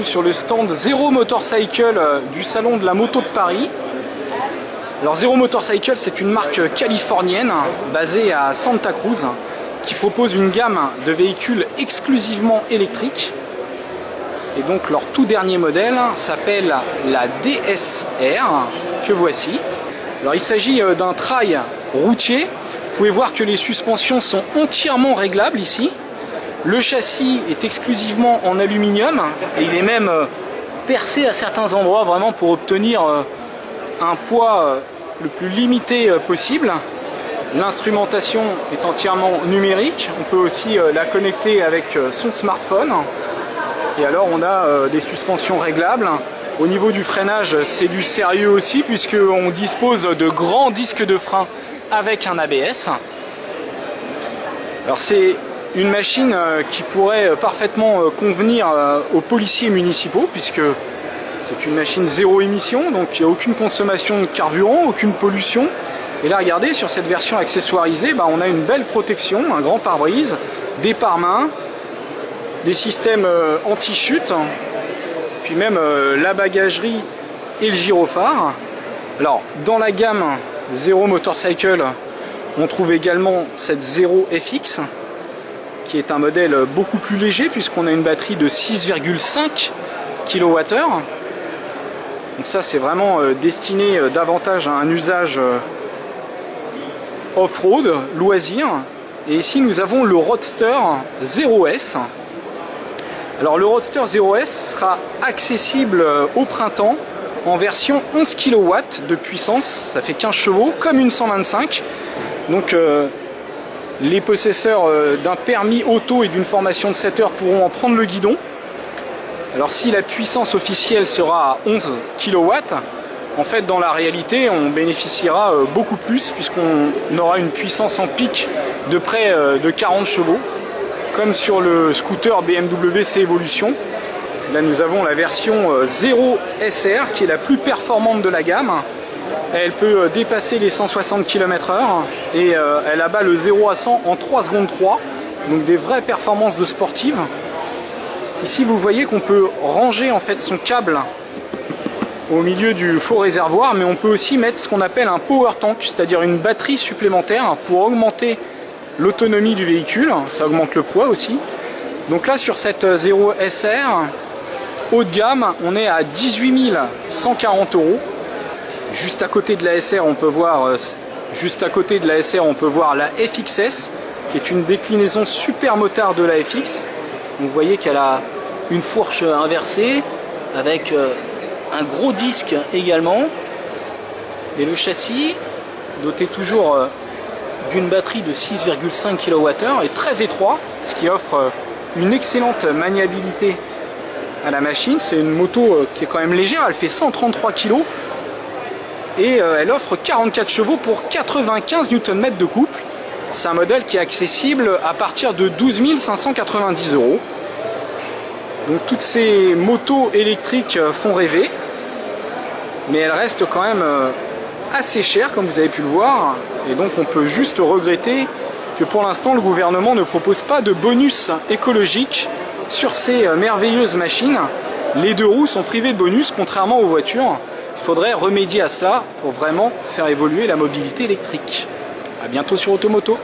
bienvenue sur le stand Zero Motorcycle du salon de la moto de Paris. Alors Zero Motorcycle, c'est une marque californienne basée à Santa Cruz qui propose une gamme de véhicules exclusivement électriques. Et donc leur tout dernier modèle s'appelle la DSR, que voici. Alors il s'agit d'un trail routier. Vous pouvez voir que les suspensions sont entièrement réglables ici. Le châssis est exclusivement en aluminium et il est même percé à certains endroits vraiment pour obtenir un poids le plus limité possible. L'instrumentation est entièrement numérique. On peut aussi la connecter avec son smartphone. Et alors on a des suspensions réglables. Au niveau du freinage, c'est du sérieux aussi puisqu'on dispose de grands disques de frein avec un ABS. Alors c'est une machine qui pourrait parfaitement convenir aux policiers municipaux puisque c'est une machine zéro émission, donc il n'y a aucune consommation de carburant, aucune pollution. Et là regardez, sur cette version accessoirisée, on a une belle protection, un grand pare-brise, des pare-mains, des systèmes anti-chute, puis même la bagagerie et le gyrophare. Alors dans la gamme Zero Motorcycle, on trouve également cette Zero FX, qui est un modèle beaucoup plus léger puisqu'on a une batterie de 6,5 kWh. Donc ça c'est vraiment destiné davantage à un usage off-road, loisir. Et ici nous avons le Roadster Zero S. Alors le Roadster Zero S sera accessible au printemps en version 11 kW de puissance, ça fait 15 chevaux comme une 125. Donc les possesseurs d'un permis auto et d'une formation de 7 heures pourront en prendre le guidon. Alors si la puissance officielle sera à 11 kW, en fait dans la réalité on bénéficiera beaucoup plus puisqu'on aura une puissance en pic de près de 40 chevaux, comme sur le scooter BMW C Evolution. Là nous avons la version Zero SR qui est la plus performante de la gamme. Elle peut dépasser les 160 km/h et elle abat le 0 à 100 en 3 secondes 3, donc des vraies performances de sportive. Ici vous voyez qu'on peut ranger en fait son câble au milieu du faux réservoir, mais on peut aussi mettre ce qu'on appelle un power tank, c'est-à-dire une batterie supplémentaire pour augmenter l'autonomie du véhicule, ça augmente le poids aussi. Donc là sur cette Zero SR haut de gamme, on est à 18 140 €. Juste à côté de la SR, on peut voir la FXS, qui est une déclinaison super motard de la FX. Donc vous voyez qu'elle a une fourche inversée avec un gros disque également. Et le châssis, doté toujours d'une batterie de 6,5 kWh, est très étroit, ce qui offre une excellente maniabilité à la machine. C'est une moto qui est quand même légère, elle fait 133 kg. Et elle offre 44 chevaux pour 95 Nm de couple. C'est un modèle qui est accessible à partir de 12 590 €. Donc toutes ces motos électriques font rêver, mais elles restent quand même assez chères comme vous avez pu le voir. Et donc on peut juste regretter que pour l'instant le gouvernement ne propose pas de bonus écologique sur ces merveilleuses machines. Les deux roues sont privées de bonus contrairement aux voitures. Il faudrait remédier à cela pour vraiment faire évoluer la mobilité électrique. A bientôt sur Automoto.